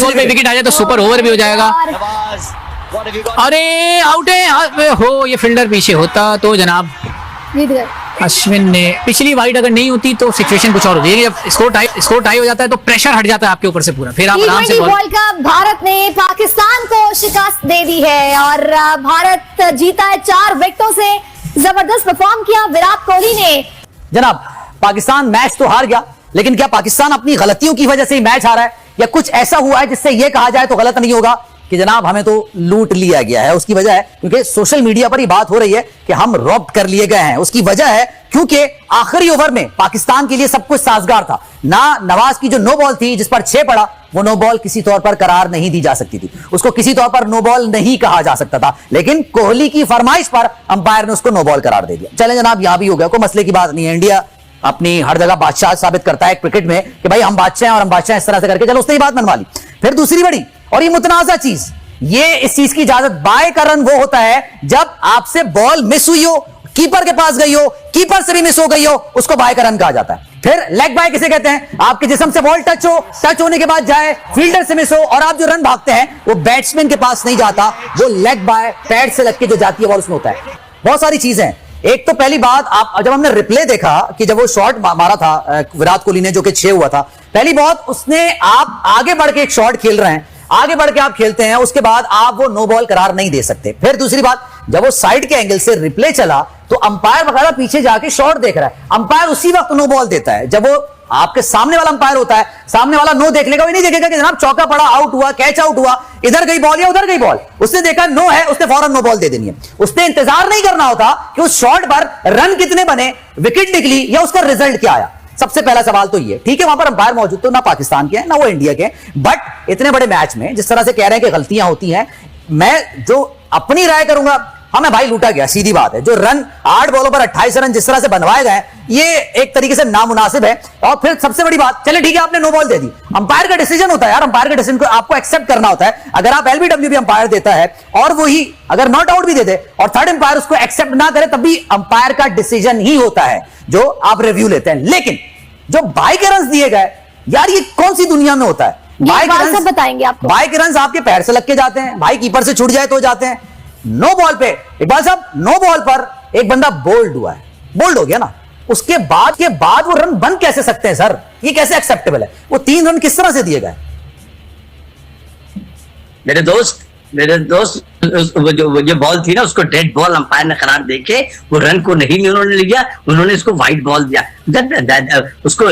Ball पे wicket आ जाए तो सुपर ओवर भी हो जाएगा। अरे आउट है हो, ये फील्डर पीछे होता तो जनाब अश्विन ने पिछली वाइड अगर नहीं होती तो सिचुएशन कुछ और होती है। जब स्कोर टाई हो जाता है तो प्रेशर हट जाता है आपके ऊपर से पूरा, फिर आप आराम से वर्ल्ड कप भारत ने पाकिस्तान को शिकस्त दे दी है और भारत जीता है 4 विकेटों से। जबरदस्त परफॉर्म किया विराट कोहली ने। जनाब पाकिस्तान मैच तो हार गया, लेकिन क्या पाकिस्तान अपनी गलतियों की वजह से ही मैच हारा है या कुछ ऐसा हुआ है जिससे यह कहा जाए तो गलत नहीं होगा कि जनाब हमें तो लूट लिया गया है? उसकी वजह है क्योंकि सोशल मीडिया पर ही बात हो रही है कि हम रॉब कर लिए गए हैं। उसकी वजह है क्योंकि आखिरी ओवर में पाकिस्तान के लिए सब कुछ साजगार था ना। नवाज की जो नो बॉल थी जिस पर 6 पड़ा, वो नो बॉल किसी तौर पर करार नहीं दी जा सकती थी, उसको किसी तौर पर नो बॉल नहीं कहा जा सकता था, लेकिन कोहली की फरमाइश पर अंपायर ने उसको नो बॉल करार दे दिया। चले जनाब, यहां भी हो गया, कोई मसले की बात नहीं है। इंडिया अपनी हर जगह बादशाह साबित करता है क्रिकेट में कि भाई हम बादशाह हैं और हम बादशाह इस तरह से करके, चलो उसने ही बात मनवा ली। फिर दूसरी बड़ी और ये मुतनाज़ा चीज, ये इस चीज की इजाजत बाय का रन वो होता है जब आपसे बॉल मिस हुई हो, कीपर के पास गई हो, कीपर से भी मिस हो गई हो, उसको बाय का रन कहा जाता है। फिर लेग बाय किसे कहते हैं? आपके जिस्म से बॉल टच हो, टच होने के बाद जाए, फील्डर से मिस हो और आप जो रन भागते हैं वो बैट्समैन के पास नहीं जाता, वो लेग बाय पैड से लग के जो जाती है बॉल उसमें होता है। बहुत सारी चीजें हैं। एक तो पहली बात, आप जब हमने रिप्ले देखा कि जब वो शॉट मारा था विराट कोहली ने जो कि 6 हुआ था, पहली बात उसने, आप आगे बढ़ के एक शॉट खेल रहे हैं, आगे बढ़ के आप खेलते हैं, उसके बाद आप वो नो बॉल करार नहीं दे सकते। फिर दूसरी बात, जब वो साइड के एंगल से रिप्ले चला तो अंपायर वगैरह पीछे जाके शॉट देख रहा है, अंपायर उसी वक्त नो बॉल देता है। जब वो आपके सामने वाला अंपायर होता है, सामने वाला नो देख लेगा, वो नहीं देखेगा कि जनाब चौका पड़ा, आउट हुआ, कैच आउट हुआ, इधर गई बॉल या उधर गई बॉल, उसने देखा नो है, उसने फौरन नो बॉल दे देनी है। उसने इंतजार नहीं करना होता कि उस शॉट पर रन कितने बने, विकेट निकली या उसका रिजल्ट क्या आया। सबसे पहला सवाल तो ये, ठीक है वहां पर अंपायर मौजूद तो ना पाकिस्तान के हैं ना वो इंडिया के, बट इतने बड़े मैच में जिस तरह से कह रहे हैं कि गलतियां होती हैं, मैं जो अपनी राय करूंगा, हमें भाई लूटा गया, सीधी बात है। जो रन 8 बॉलों पर 28 रन जिस तरह से बनवाए गए, ये एक तरीके से नामुनासिब है। और फिर सबसे बड़ी बात, चले ठीक है आपने नो बॉल दे दी, अंपायर का डिसीजन होता है यार, अंपायर के डिसीजन को आपको एक्सेप्ट करना होता है। अगर आप एलबीडब्ल्यू भी अंपायर देता है और वही अगर नॉट आउट भी दे दे और थर्ड अंपायर उसको एक्सेप्ट ना करे, तब भी अंपायर का डिसीजन ही होता है जो आप रिव्यू लेते हैं। लेकिन जो बाय के रन दिए गए, यार ये कौन सी दुनिया में होता है? बाय के रन बताएंगे आपको, बाय के रन आपके पैर से लग के जाते हैं, भाई कीपर से छूट जाए तो जाते हैं। नो बॉल पे इकबाल साहब, नो बॉल पर एक बंदा बोल्ड हुआ है, बोल्ड हो गया ना, उसके बाद वो रन बन कैसे सकते हैं सर? ये कैसे एक्सेप्टेबल है? वो 3 रन किस तरह से दिए गए? मेरे दोस्त जो बॉल थी ना, उसको डेड बॉल अंपायर ने करार देके वो रन को नहीं उन्होंने लिया, उन्होंने उसको वाइट बॉल दिया, उसको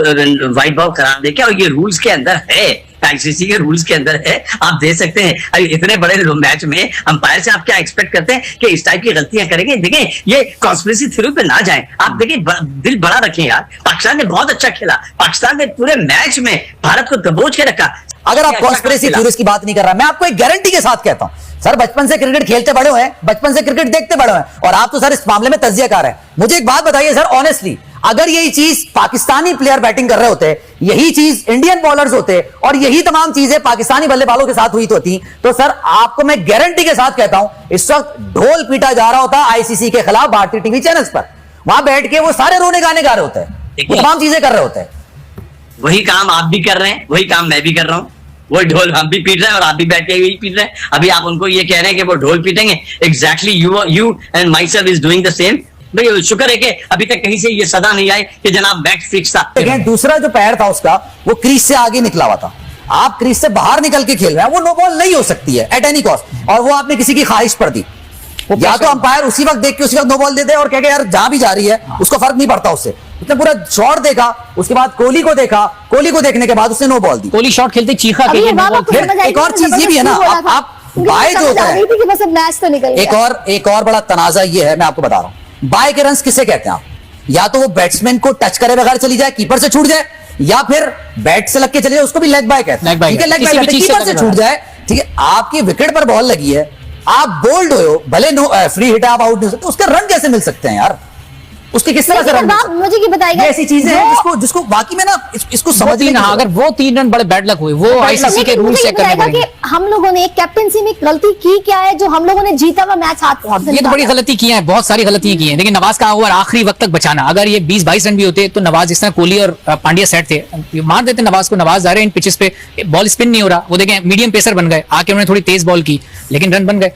वाइट बॉल करार देके, और ये रूल्स के अंदर है, आईसीसी के रूल्स के अंदर है, आप दे सकते हैं। इतने बड़े मैच में अंपायर से आप क्या एक्सपेक्ट करते हैं कि इस टाइप की गलतियां करेंगे? देखें, ये कॉन्स्पिरेसी थ्योरी पे ना जाएं, आप देखें, दिल बड़ा रखें यार। पाकिस्तान ने बहुत अच्छा खेला, पाकिस्तान ने पूरे मैच में भारत को दबोच के रखा। अगर आप कॉन्स्पिरेसी थ्योरीज की बात नहीं कर रहा, मैं आपको एक गारंटी के साथ कहता हूं सर, बचपन से क्रिकेट खेलते बड़े हुए हैं, बचपन से क्रिकेट देखते बड़े हुए हैं, और आप तो सर इस मामले में तज्जियाकार हैं। मुझे एक बात बताइए सर ऑनेस्टली, अगर यही चीज पाकिस्तानी प्लेयर बैटिंग कर रहे होते, यही चीज इंडियन बॉलर्स होते और यही तमाम चीजें पाकिस्तानी बल्लेबाजों के साथ हुई होती, तो सर आपको मैं गारंटी के साथ कहता हूं इस वक्त ढोल पीटा जा रहा होता आईसीसी के खिलाफ भारतीय टीवी चैनल्स पर। वहां बैठ के वो सारे रोने गाने गा रहे होते हैं, वो तमाम चीजें कर रहे होते हैं। वही काम आप भी कर रहे हैं, वही काम मैं भी कर रहा हूं, वो ढोल हम भी पीट रहे हैं और आप भी बैठ के यही पीट रहे हैं। अभी आप उनको ये कह रहे हैं कि वो ढोल पीटेंगे, exactly you and myself is doing the same. भाई शुक्र है कि अभी तक कहीं से ये सदा नहीं आई कि जनाब बैट फिक्स था। दूसरा जो पैर था उसका, वो क्रीज से आगे निकला हुआ था, आप क्रीज से बाहर निकल के खेल रहे हैं, वो नो बॉल नहीं हो सकती है एट एनी कॉस्ट, और वो आपने किसी की ख्वाहिश पर दी। या तो अंपायर उसी वक्त देख के उसी वक्त नो बॉल दे दे और कह के यार जहां भी जा रही है उसको फर्क नहीं पड़ता उससे। उसने पूरा शॉट देखा, उसके बाद कोहली को देखा, कोहली को देखने के बाद उसने नो बॉल दी। कोहली शॉट खेलते चीखा के एक और चीज ये भी है ना, आप बाय जो होता है, एक और बड़ा तनाजा ये है, मैं आपको बता रहा हूं, बाय के रन्स किसे कहते हैं आप? या तो वो बैट्समैन को टच करे बगैर चली जाए, कीपर से छूट जाए, या फिर बैट से लग के चले जाए, उसको भी लेग बाय कहते हैं। ठीक है, लेग बाय कीपर से छूट जाए, ठीक है, आपकी विकेट पर बॉल लगी है, आप बोल्ड हो, भले नो फ्री हिट आप आउट नहीं हो सकते, उसके रन कैसे मिल सकते हैं यार? उसके किस तरह से लेकिन रन अब आप मुझे ये बताइएगा, ये ऐसी चीजें हैं वो- जिसको वाकई में ना इसको समझ समझ ना, अगर वो 3 रन बड़े बैड लक हुए, वो आईसीसी के लेकिन रूल मुझे ये चेक करने बताइएगा पड़ेंगे। कि हम लोगों ने कैप्टनसी में गलती की क्या है जो हम लोगों ने जीता हुआ मैच हाथ पहुंच ये तो बड़ी गलती की है, बहुत सारी गलतियां की हैं, लेकिन नवाज का ओवर आखिरी वक्त तक बचाना, अगर ये 20-22 रन भी होते तो नवाज, जिस तरह कोहली और पांड्या सेट थे, ये मार देते नवाज को। नवाज जा रहे हैं इन पिचेस पे, बॉल स्पिन नहीं हो रहा, वो देखें मीडियम पेसर बन गए, आके उन्होंने थोड़ी तेज बॉल की, लेकिन रन बन गए।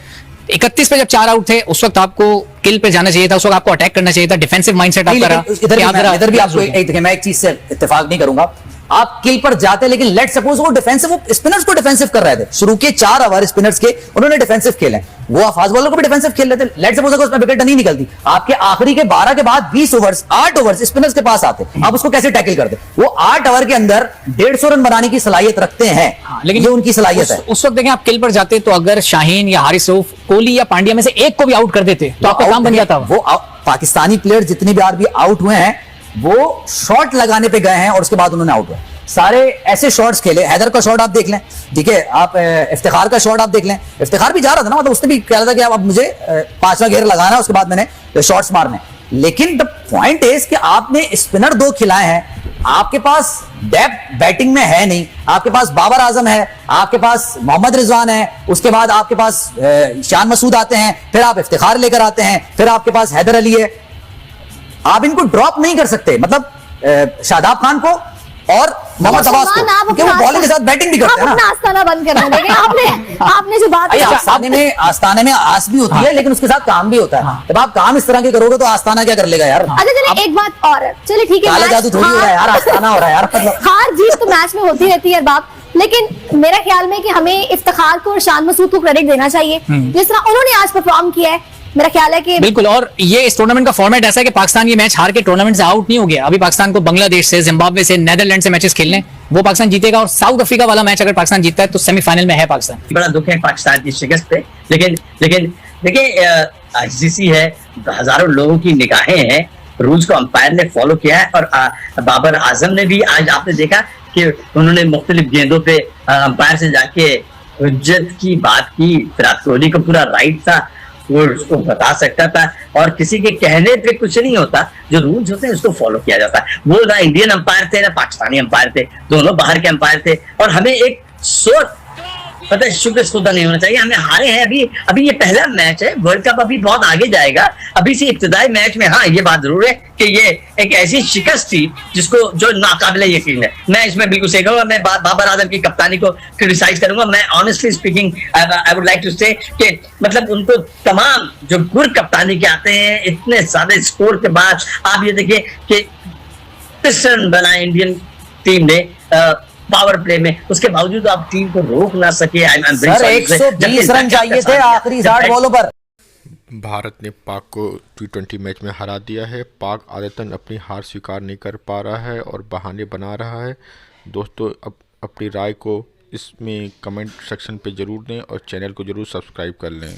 31 पे जब 4 आउट थे, उस वक्त आपको किल पे जाना चाहिए था, उस वक्त आपको अटैक करना चाहिए था, डिफेंसिव माइंडसेट आपका रहा। इधर भी आपको मैं एक चीज से इत्तेफाक नहीं करूंगा, आप किल पर जाते, लेकिन लेट सपोज वो डिफेंसिव, वो स्पिनर्स को डिफेंसिव कर रहे थे शुरू के 4 ओवर स्पिनर्स के, उन्होंने डिफेंसिव खेले, वो फास्ट बॉलर को भी डिफेंसिव खेल रहे थे। लेट सपोज अगर उसमें विकेट नहीं निकलती, आपके आखिरी के 12 के बाद 20 ओवर्स 8 ओवर्स स्पिनर्स के पास आते, आप उसको कैसे टैकल करते? वो 8 ओवर के अंदर 150 रन बनाने की सलाहियत रखते हैं, लेकिन ये उनकी सलाहियत है। उस वक्त देखें आप किल पर जाते तो अगर शाहीन या हारिस रऊफ, कोहली या पांड्या में से एक को भी आउट कर देते तो आपका काम बन जाता। वो पाकिस्तानी प्लेयर जितनी बार भी आउट हुए हैं, वो शॉट लगाने पे गए हैं और उसके बाद उन्होंने आउट हुए, सारे ऐसे शॉट्स खेले। हैदर का शॉट आप देख लें, ठीक है, आप इफ्तिखार का शॉट आप देख लें, इफ्तिखार भी जा रहा था ना, मतलब उसने भी कह रहा था कि अब मुझे 5वां घेर लगाना है, उसके बाद मैंने शॉट्स मारने। लेकिन द पॉइंट इज कि आपने स्पिनर 2 खिलाए हैं, आपके पास डेप्थ बैटिंग में है नहीं, आपके पास बाबर आजम है, आपके पास मोहम्मद रिजवान है, उसके बाद आपके पास शान मसूद आते हैं, फिर आप इफ्तिखार लेकर आते हैं, फिर आपके पास हैदर अली है, आप इनको ड्रॉप नहीं कर सकते, मतलब शादाब खान को और मोहम्मद अब्बास को, क्योंकि वो बॉलिंग के साथ बैटिंग भी करते हैं ना। अपना आस्ताना बंद करना देंगे आपने जो बात आस्ताने में आस भी होती है, लेकिन उसके साथ काम भी होता है। जब आप काम इस तरह के करोगे तो आस्ताना क्या कर लेगा यार? अच्छा चलिए एक बात और है, चलिए ठीक है, काला जादू थोड़ी हो रहा है यार, आस्ताना हो रहा है यार। हार जीत तो मैच में होती रहती है बाप, लेकिन मेरा ख्याल में कि हमें इफ्तिखार को और शान मसूद को क्रेडिट देना चाहिए, जिस तरह उन्होंने आज परफॉर्म किया है। मेरा ख्याल है कि बिल्कुल, और ये इस टूर्नामेंट का फॉर्मेट ऐसा है कि पाकिस्तान ये मैच हार के टूर्नामेंट से आउट नहीं हो गया। अभी पाकिस्तान को बांग्लादेश से, जिम्बाब्वे से, नेदरलैंड से मैचेस खेलने, वो पाकिस्तान जीतेगा, और साउथ अफ्रीका वाला मैच अगर पाकिस्तान जीतता है तो सेमीफाइनल में है पाकिस्तान। बड़ा दुख है पाकिस्तान की शिकस्त पे, लेकिन देखिए आईसीसी है, हजारों लोगों की निगाहें हैं, रूल्स को अंपायर ने फॉलो किया है, और बाबर आजम ने भी आज आपने देखा कि उन्होंने मुख्तलिफ गेंदों पे अंपायर से जाके हुज्जत की बात की। विराट कोहली को पूरा राइट था, वो उसको बता सकता था, और किसी के कहने पे कुछ नहीं होता, जो रूल्स होते हैं उसको फॉलो किया जाता है। वो ना इंडियन अंपायर थे ना पाकिस्तानी अंपायर थे, दोनों बाहर के अंपायर थे, और हमें एक सोच पता है शुक्र नहीं होना चाहिए। हमें हारे हैं, अभी ये पहला मैच है, वर्ल्ड कप अभी बहुत आगे जाएगा, अभी से इब्तिदाई मैच में हाँ ये बात जरूर है कि ये एक ऐसी शिकस्त थी जिसको जो नाकाबिले यकीन है। मैं इसमें बिल्कुल सही कहूंगा, मैं बाबर आजम की कप्तानी को क्रिटिसाइज करूंगा। मैं honestly speaking I would like to say कि मतलब उनको तमाम जो गुर कप्तानी के आते हैं, इतने ज्यादा स्कोर के बाद आप ये देखिए कि 30 रन बनाए इंडियन टीम ने पावर प्ले में, उसके बावजूद आप टीम को रोक ना सके। सर 120 रन चाहिए थे आखिरी 60 बॉलों पर। भारत ने पाक को T20 मैच में हरा दिया है। पाक आदतन अपनी हार स्वीकार नहीं कर पा रहा है और बहाने बना रहा है। दोस्तों अपनी राय को इसमें कमेंट सेक्शन पे ज़रूर दें और चैनल को ज़रूर सब्सक्राइब कर लें।